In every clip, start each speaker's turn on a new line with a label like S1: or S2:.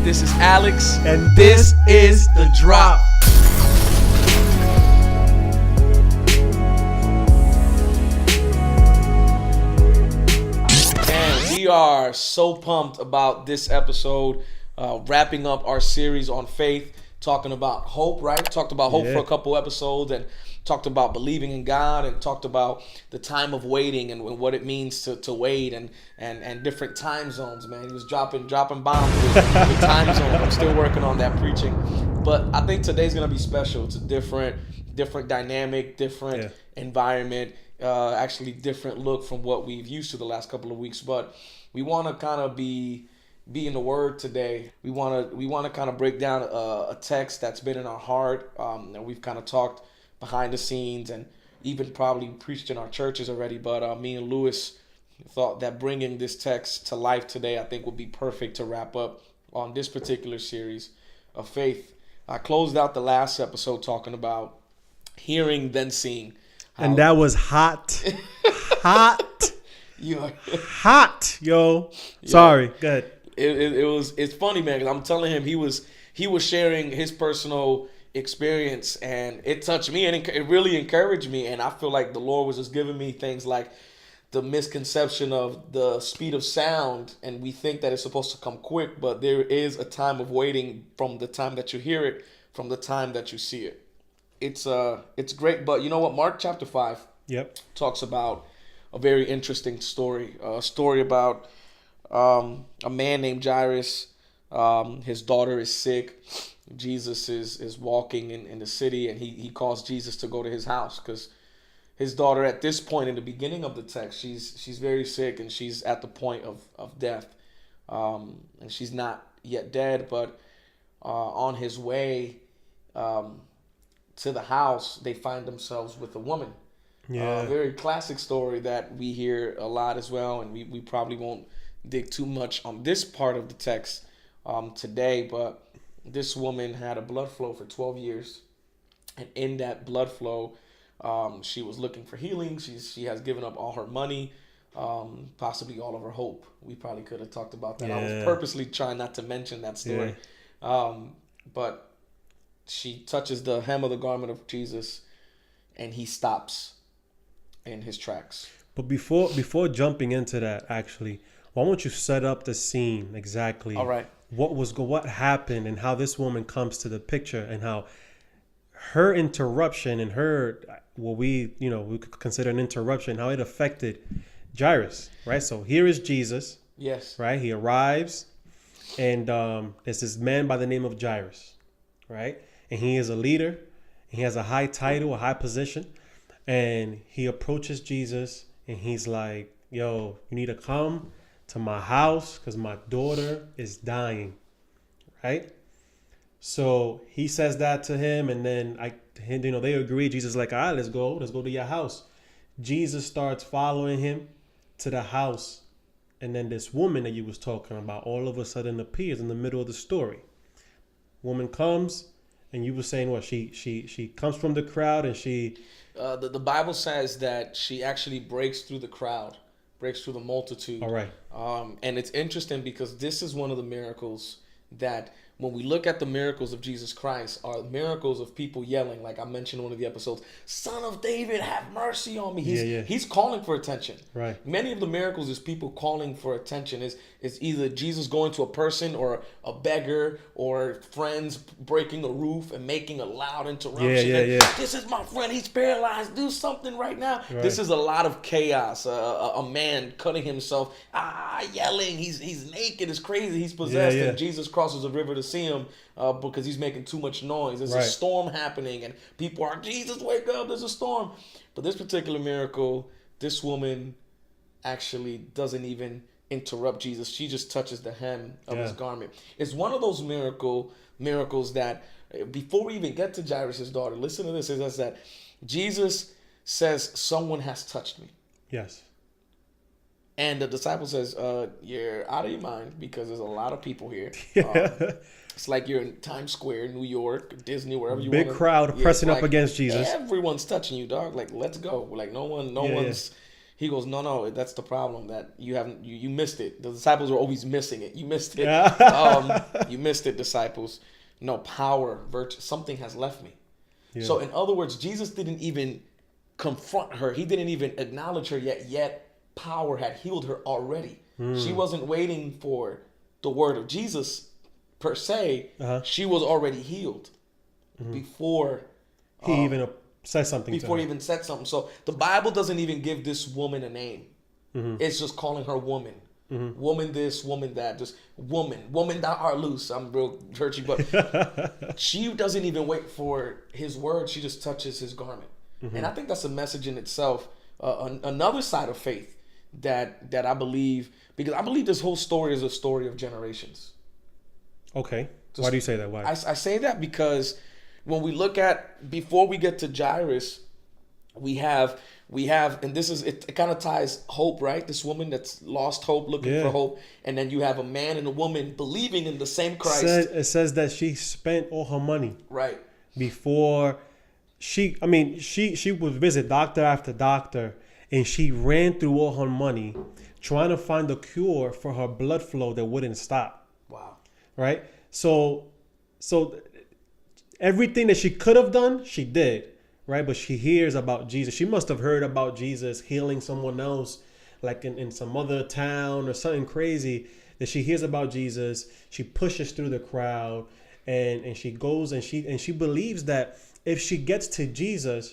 S1: This is Alex,
S2: and
S1: this is The Drop. And we are so pumped about this episode, wrapping up our series on faith, talking about hope, right? Talked about hope for a couple episodes and talked about believing in God and talked about the time of waiting and what it means to wait and different time zones, man. He was dropping bombs with time zones. I'm still working on that preaching. But I think today's going to be special. It's a different dynamic, different environment, actually different look from what we've used to the last couple of weeks. But we want to kind of be in the Word today. We want to kind of break down a text that's been in our heart, and we've kind of talked behind the scenes and even probably preached in our churches already. But me and Lewis thought that bringing this text to life today, I think, would be perfect to wrap up on this particular series of faith. I closed out the last episode talking about hearing then seeing.
S2: And that was hot. Hot. Hot, yo. Sorry, go ahead.
S1: It's funny, man, because I'm telling him he was sharing his personal experience, and it touched me, and it really encouraged me. And I feel like the Lord was just giving me things like the misconception of the speed of sound, and we think that it's supposed to come quick, but there is a time of waiting from the time that you hear it, from the time that you see it. It's great, but you know what? Mark chapter 5 talks about a very interesting story, a story about a man named Jairus. His daughter is sick. Jesus is walking in the city, and he calls Jesus to go to his house because his daughter, at this point in the beginning of the text, she's very sick and she's at the point of death, and she's not yet dead, but on his way to the house, they find themselves with a woman. Very classic story that we hear a lot as well, and we probably won't dig too much on this part of the text today, but this woman had a blood flow for 12 years, and in that blood flow, she was looking for healing. She has given up all her money, possibly all of her hope. We probably could have talked about that. I was purposely trying not to mention that story, but she touches the hem of the garment of Jesus, and he stops in his tracks.
S2: But before jumping into that, actually, why don't you set up the scene exactly?
S1: All right.
S2: What happened and how this woman comes to the picture and how her interruption and her what we could consider an interruption, how it affected Jairus, right? So here is Jesus.
S1: Yes.
S2: Right? He arrives, and there's this man by the name of Jairus, right? And he is a leader. He has a high title, a high position, and he approaches Jesus and he's like, "Yo, you need to come to my house because my daughter is dying," right? So he says that to him, and then they agree. Jesus is like, "All right, let's go to your house." Jesus starts following him to the house, and then this woman that you was talking about all of a sudden appears in the middle of the story. Woman comes, and you were saying what? She comes from the crowd, and she.
S1: The Bible says that she actually breaks through the crowd. Breaks through the multitude.
S2: All right.
S1: And it's interesting because this is one of the miracles that when we look at the miracles of Jesus Christ are miracles of people yelling, like I mentioned in one of the episodes, "Son of David, have mercy on me." He's calling for attention.
S2: Right.
S1: Many of the miracles is people calling for attention. Is either Jesus going to a person or a beggar or friends breaking a roof and making a loud interruption. This is my friend. He's paralyzed. Do something right now. Right. This is a lot of chaos. A man cutting himself, yelling. He's naked. It's crazy. He's possessed. And Jesus crosses a river to see him because he's making too much noise. There's a storm happening, and people are, "Jesus, wake up! There's a storm." But this particular miracle, this woman actually doesn't even interrupt Jesus. She just touches the hem of his garment. It's one of those miracles that before we even get to Jairus' daughter, listen to this. It says that Jesus says, "Someone has touched me."
S2: Yes.
S1: And the disciple says, "You're out of your mind because there's a lot of people here." It's like you're in Times Square, New York, Disney, wherever you want.
S2: Big crowd pressing up against Jesus.
S1: Everyone's touching you, dog. Like, let's go. Like, no one's He goes, no, that's the problem, that you missed it. The disciples are always missing it. You missed it. You missed it, disciples. No, power, virtue, something has left me. Yeah. So in other words, Jesus didn't even confront her. He didn't even acknowledge her yet power had healed her already. She wasn't waiting for the word of Jesus per se. She was already healed before
S2: he even said something.
S1: Before he even said something. So the Bible doesn't even give this woman a name. It's just calling her woman. Woman this, woman that, just woman thou art loose. I'm real churchy, but she doesn't even wait for his word. She just touches his garment. And I think that's a message in itself. Another side of faith that I believe, because I believe this whole story is a story of generations.
S2: Okay. Why do you say that? Why?
S1: I say that because when we look at, before we get to Jairus, we have, and this is, it kind of ties hope, right? This woman that's lost hope, looking for hope. And then you have a man and a woman believing in the same Christ.
S2: It says that she spent all her money.
S1: Right.
S2: Before she would visit doctor after doctor, and she ran through all her money trying to find a cure for her blood flow that wouldn't stop.
S1: Wow.
S2: Right? So everything that she could have done, she did. Right? But she hears about Jesus. She must have heard about Jesus healing someone else, like in some other town or something crazy, that she hears about Jesus. She pushes through the crowd, and she goes and she believes that if she gets to Jesus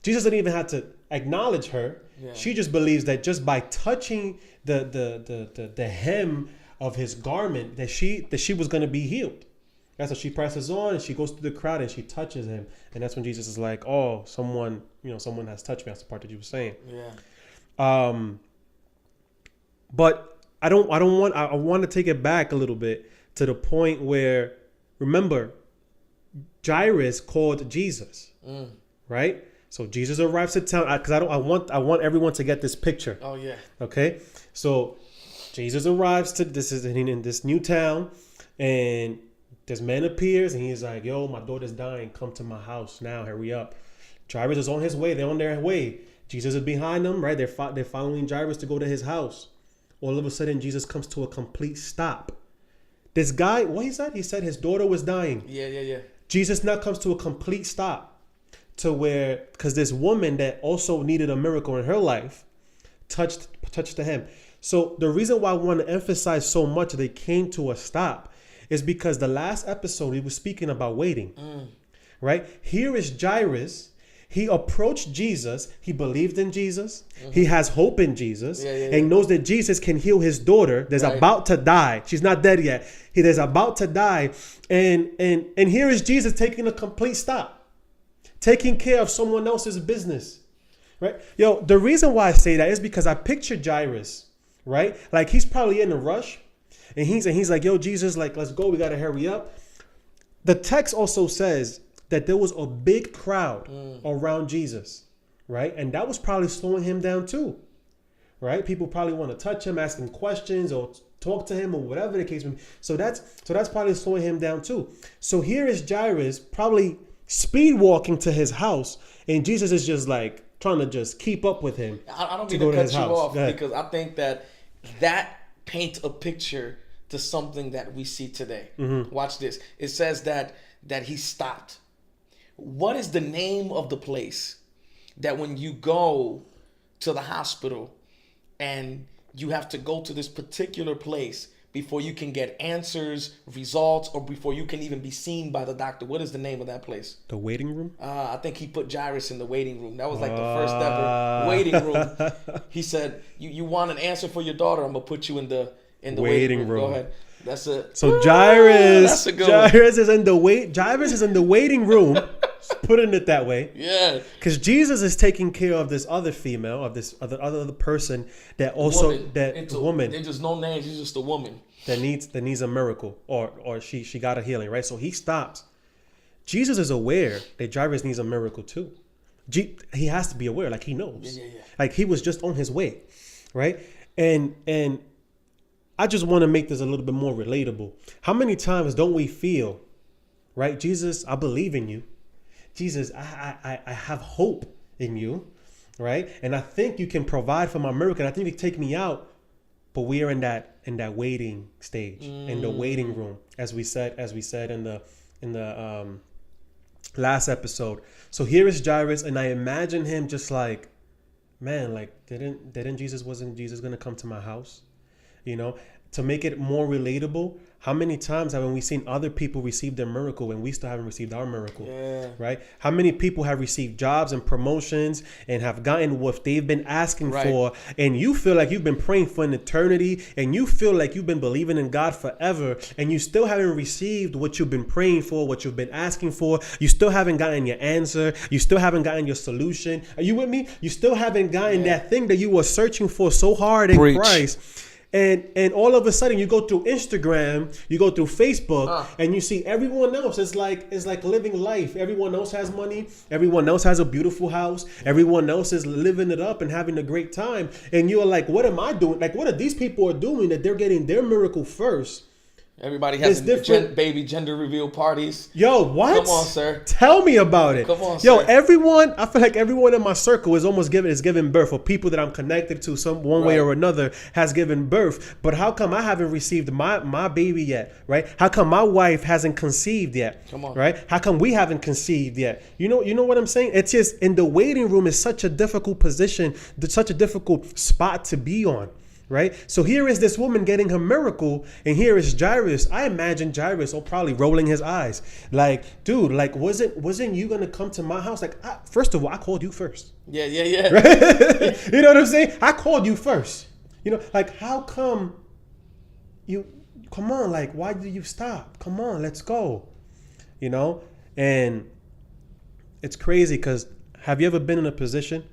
S2: doesn't even have to acknowledge her. Yeah. She just believes that just by touching the hem of his garment that she was going to be healed. That's what she presses on, and she goes through the crowd and she touches him. And that's when Jesus is like, oh, someone has touched me. That's the part that you were saying.
S1: Yeah.
S2: But I want to take it back a little bit to the point where, remember, Jairus called Jesus, right? So Jesus arrives to town, because I want everyone to get this picture.
S1: Oh yeah.
S2: Okay. So Jesus arrives to in this new town, and this man appears, and he's like, "Yo, my daughter's dying. Come to my house now. Hurry up." Jairus is on his way. They're on their way. Jesus is behind them, right? They're following Jairus to go to his house. All of a sudden, Jesus comes to a complete stop. This guy, what he said? He said his daughter was dying.
S1: Yeah.
S2: Jesus now comes to a complete stop, to where, because this woman that also needed a miracle in her life touched the hem. So the reason why I want to emphasize so much they came to a stop is because the last episode we were speaking about waiting, right? Here is Jairus. He approached Jesus. He believed in Jesus. He has hope in Jesus, and knows that Jesus can heal his daughter that's about to die. She's not dead yet. He is about to die, and here is Jesus taking a complete stop, taking care of someone else's business, right? Yo, the reason why I say that is because I picture Jairus, right? Like he's probably in a rush. And he's like, yo, Jesus, like, let's go. We got to hurry up. The text also says that there was a big crowd around Jesus, right? And that was probably slowing him down too, right? People probably want to touch him, ask him questions, or talk to him, or whatever the case may be. So that's probably slowing him down too. So here is Jairus probably speed walking to his house, and Jesus is just like trying to just keep up with him.
S1: I don't mean to cut you off, because I think that paints a picture to something that we see today. Watch this. It says that he stopped. What is the name of the place that when you go to the hospital and you have to go to this particular place before you can get answers, results, or before you can even be seen by the doctor? What is the name of that place?
S2: The waiting room?
S1: I think he put Jairus in the waiting room. That was like the first ever waiting room. He said, you want an answer for your daughter? I'm going to put you in the waiting room. Go ahead. That's it.
S2: So Jairus is in the waiting room. Putting it that way.
S1: Yeah.
S2: Because Jesus is taking care of this other female, of this other person that also woman.
S1: There's just no names. She's just a woman
S2: that needs a miracle, or she got a healing, right? So he stops. Jesus is aware that Jairus needs a miracle too. He has to be aware, like he knows.
S1: Yeah.
S2: Like he was just on his way, right? And I just want to make this a little bit more relatable. How many times don't we feel, right? Jesus, I believe in you. Jesus, I have hope in you. right? And I think you can provide for my miracle. And I think you can take me out, but we are in that waiting stage, in the waiting room, as we said in the last episode. So here is Jairus, and I imagine him just like, man, like wasn't Jesus gonna come to my house? You know, to make it more relatable, how many times have we seen other people receive their miracle and we still haven't received our miracle?
S1: Yeah.
S2: Right? How many people have received jobs and promotions and have gotten what they've been asking for, and you feel like you've been praying for an eternity, and you feel like you've been believing in God forever, and you still haven't received what you've been praying for, what you've been asking for. You still haven't gotten your answer. You still haven't gotten your solution. Are you with me? You still haven't gotten that thing that you were searching for so hard in Christ. And all of a sudden you go through Instagram, you go through Facebook, and you see everyone else is like living life. Everyone else has money. Everyone else has a beautiful house. Everyone else is living it up and having a great time. And you're like, what am I doing? Like, what are these people are doing that they're getting their miracle first?
S1: Everybody has baby gender reveal parties.
S2: Yo, what?
S1: Come on, sir.
S2: Tell me about it.
S1: Come on,
S2: yo,
S1: sir.
S2: everyone. I feel like everyone in my circle is almost giving birth, or people that I'm connected to one way or another has given birth. But how come I haven't received my baby yet? Right? How come my wife hasn't conceived yet?
S1: Come on.
S2: Right? How come we haven't conceived yet? You know what I'm saying? It's just in the waiting room is such a difficult position, such a difficult spot to be on. Right? So here is this woman getting her miracle, and here is Jairus. I imagine Jairus probably rolling his eyes. Like, dude, like, wasn't you going to come to my house? Like, first of all, I called you first.
S1: Yeah.
S2: Right? You know what I'm saying? I called you first. You know, like, how come come on, like, why did you stop? Come on, let's go. You know? And it's crazy because have you ever been in a position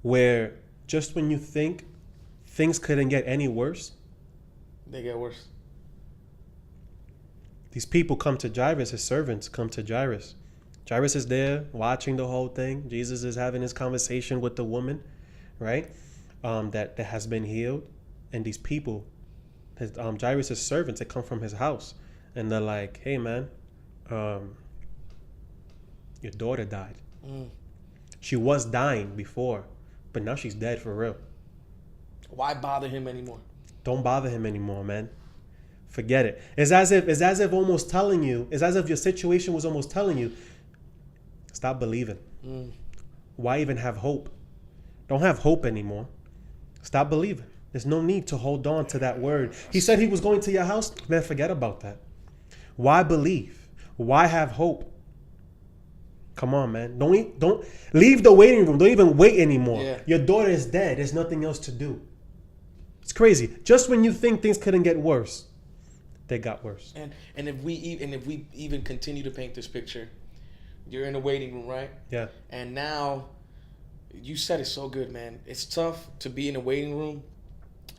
S2: where just when you think things couldn't get any worse,
S1: they get worse?
S2: These people come to Jairus, his servants come to Jairus. Jairus is there watching the whole thing. Jesus is having his conversation with the woman, right? That has been healed. And these people, Jairus' servants that come from his house, and they're like, hey man, your daughter died. She was dying before, but now she's dead for real.
S1: Why bother him anymore?
S2: Don't bother him anymore, man. Forget it. It's as if almost telling you, it's as if your situation was almost telling you, stop believing. Why even have hope? Don't have hope anymore. Stop believing. There's no need to hold on to that word. He said he was going to your house. Man, forget about that. Why believe? Why have hope? Come on, man. Don't leave the waiting room. Don't even wait anymore.
S1: Yeah.
S2: Your daughter is dead. There's nothing else to do. It's crazy. Just when you think things couldn't get worse, they got worse.
S1: And if we even continue to paint this picture, you're in a waiting room, right?
S2: Yeah.
S1: And now, you said it so good, man. It's tough to be in a waiting room,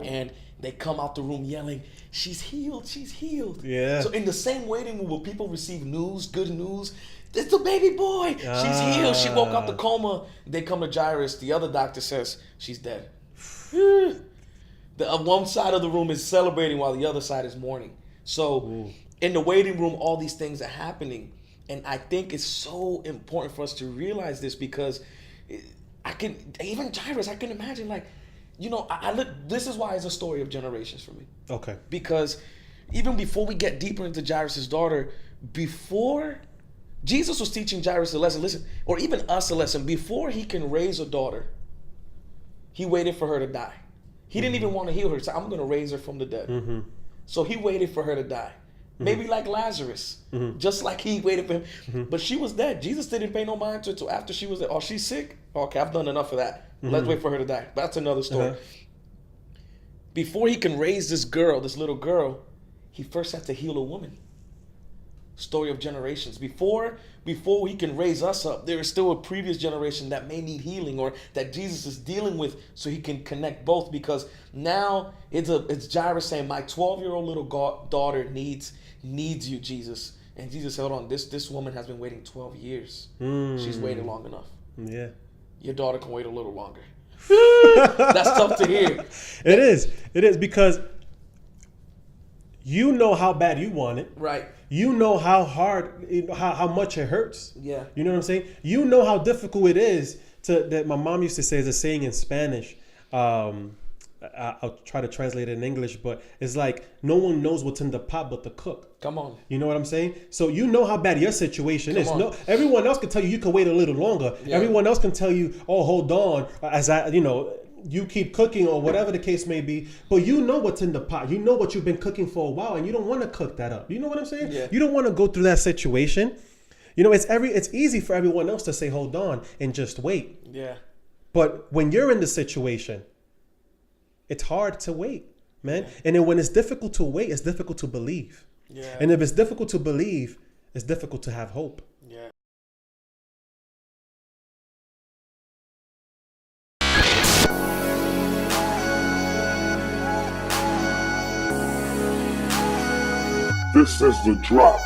S1: and they come out the room yelling, "She's healed! She's healed!"
S2: Yeah.
S1: So in the same waiting room where people receive news, good news, it's the baby boy. She's healed. She woke up the coma. They come to Jairus. The other doctor says she's dead. The one side of the room is celebrating while the other side is mourning. So in the waiting room, all these things are happening. And I think it's so important for us to realize this, because even Jairus, I can imagine, like, you know, this is why it's a story of generations for me.
S2: Okay.
S1: Because even before we get deeper into Jairus' daughter, before Jesus was teaching Jairus a lesson, listen, or even us a lesson, before he can raise a daughter, he waited for her to die. He didn't even want to heal her. So I'm going to raise her from the dead. So he waited for her to die. Maybe like Lazarus, just like he waited for him. But she was dead. Jesus didn't pay no mind to her until after she was dead. Oh, she's sick? Okay, I've done enough of that. Let's wait for her to die. That's another story. Before he can raise this little girl, he first had to heal a woman. Story of generations. Before he can raise us up, there is still a previous generation that may need healing, or that Jesus is dealing with, so he can connect both. Because now it's Jairus saying, my 12-year-old little daughter needs you, Jesus. And Jesus said, hold on, this woman has been waiting 12 years. She's waited long enough.
S2: Yeah.
S1: Your daughter can wait a little longer. That's tough to hear.
S2: It is because you know how bad you want it.
S1: Right.
S2: You know how hard, how much it hurts.
S1: Yeah.
S2: You know what I'm saying? You know how difficult it is that my mom used to say is a saying in Spanish. I'll try to translate it in English, but it's like no one knows what's in the pot but the cook.
S1: Come on.
S2: You know what I'm saying? So you know how bad your situation is.
S1: on.
S2: No, everyone else can tell you can wait a little longer.
S1: Yeah.
S2: Everyone else can tell you, oh, hold on, you keep cooking or whatever the case may be. But you know what's in the pot. You know what you've been cooking for a while, and you don't want to cook that up. You know what I'm saying?
S1: Yeah.
S2: You don't want to go through that situation. You know, it's easy for everyone else to say, hold on, and just wait.
S1: Yeah.
S2: But when you're in the situation, it's hard to wait, man. And then when it's difficult to wait, it's difficult to believe.
S1: Yeah.
S2: And if it's difficult to believe, it's difficult to have hope.
S1: Yeah.
S3: This is the drop.